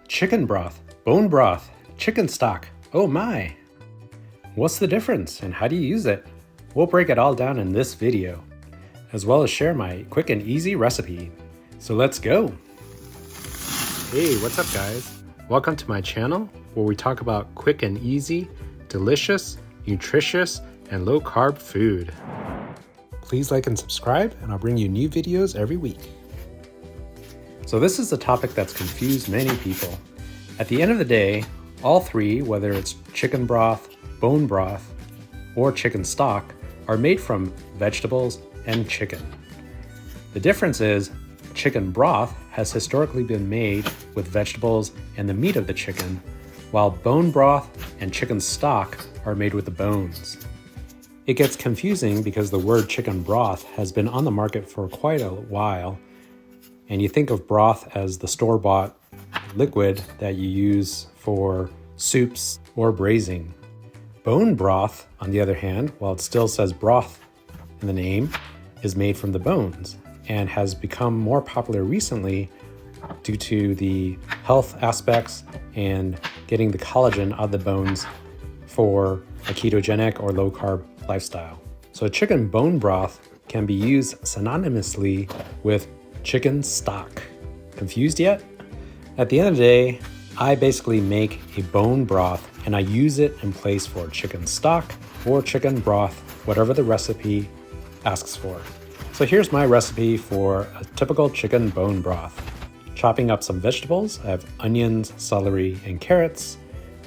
Chicken broth, bone broth, chicken stock. Oh my! What's the difference and how do you use it? We'll break it all down in this video, as well as share my quick and easy recipe. So let's go! Hey, what's up guys? Welcome to my channel where we talk about quick and easy, delicious, nutritious, and low carb food. Please like and subscribe and I'll bring you new videos every week. So this is a topic that's confused many people. At the end of the day, all three, whether it's chicken broth, bone broth, or chicken stock, are made from vegetables and chicken. The difference is chicken broth has historically been made with vegetables and the meat of the chicken, while bone broth and chicken stock are made with the bones. It gets confusing because the word chicken broth has been on the market for quite a while, and you think of broth as the store-bought liquid that you use for soups or braising. Bone broth, on the other hand, while it still says broth in the name, is made from the bones and has become more popular recently due to the health aspects and getting the collagen out of the bones for a ketogenic or low-carb lifestyle. So chicken bone broth can be used synonymously with chicken stock. Confused yet? At the end of the day, I basically make a bone broth and I use it in place for chicken stock or chicken broth, whatever the recipe asks for. So here's my recipe for a typical chicken bone broth. Chopping up some vegetables, I have onions, celery, and carrots,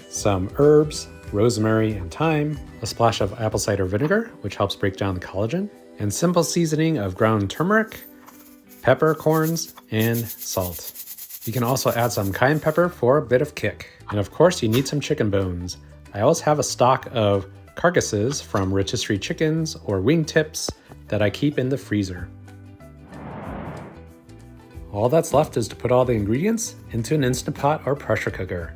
some herbs, rosemary and thyme, a splash of apple cider vinegar, which helps break down the collagen, and simple seasoning of ground turmeric, peppercorns, and salt. You can also add some cayenne pepper for a bit of kick. And of course, you need some chicken bones. I always have a stock of carcasses from rotisserie chickens or wing tips that I keep in the freezer. All that's left is to put all the ingredients into an Instant Pot or pressure cooker.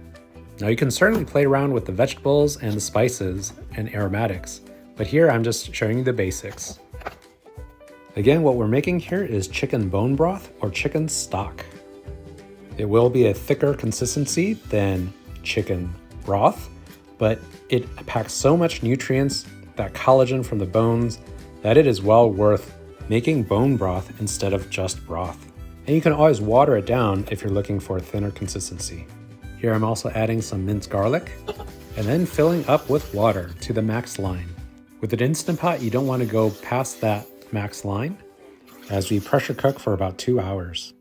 Now you can certainly play around with the vegetables and the spices and aromatics, but here I'm just showing you the basics. Again, what we're making here is chicken bone broth or chicken stock. It will be a thicker consistency than chicken broth, but it packs so much nutrients, that collagen from the bones, that it is well worth making bone broth instead of just broth. And you can always water it down if you're looking for a thinner consistency. Here I'm also adding some minced garlic and then filling up with water to the max line. With an Instant Pot, you don't want to go past that max line as we pressure cook for about 2 hours.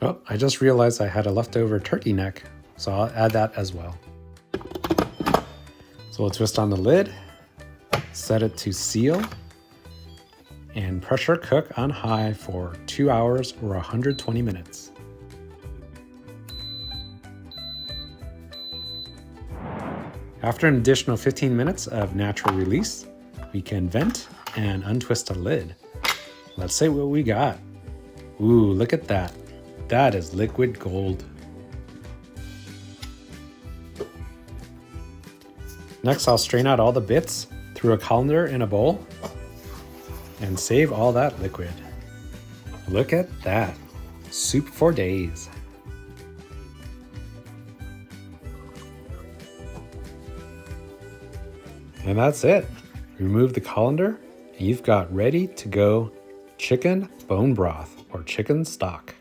Oh, I just realized I had a leftover turkey neck, so I'll add that as well. So we'll twist on the lid, set it to seal, and pressure cook on high for 2 hours or 120 minutes. After an additional 15 minutes of natural release, we can vent and untwist the lid. Let's see what we got. Ooh, look at that. That is liquid gold. Next, I'll strain out all the bits through a colander in a bowl and save all that liquid. Look at that. Soup for days. And that's it. Remove the colander and you've got ready to go chicken bone broth or chicken stock.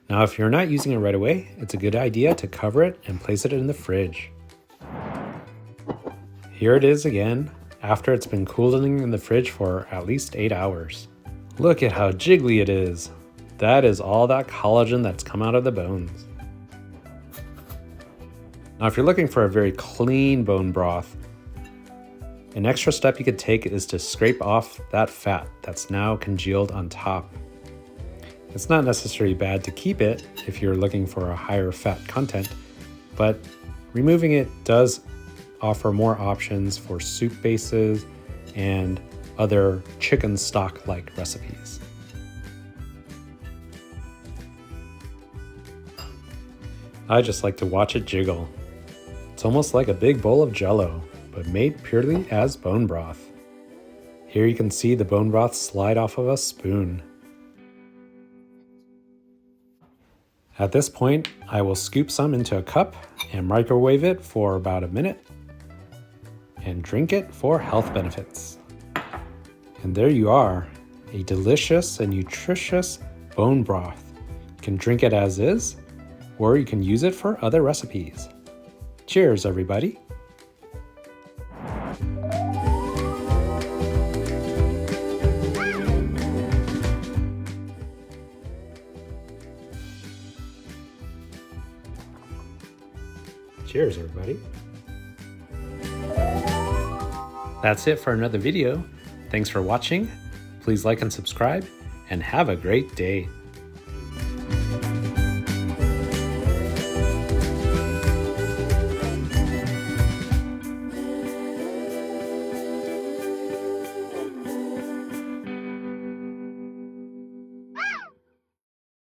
Now, if you're not using it right away, it's a good idea to cover it and place it in the fridge. Here it is again, after it's been cooling in the fridge for at least 8 hours. Look at how jiggly it is. That is all that collagen that's come out of the bones. Now, if you're looking for a very clean bone broth, an extra step you could take is to scrape off that fat that's now congealed on top. It's not necessarily bad to keep it if you're looking for a higher fat content, but removing it does offer more options for soup bases and other chicken stock-like recipes. I just like to watch it jiggle. It's almost like a big bowl of Jell-O, but made purely as bone broth. Here you can see the bone broth slide off of a spoon. At this point, I will scoop some into a cup and microwave it for about a minute and drink it for health benefits. And there you are, a delicious and nutritious bone broth. You can drink it as is, or you can use it for other recipes. Cheers, everybody. Cheers, everybody. That's it for another video. Thanks for watching. Please like and subscribe, and have a great day.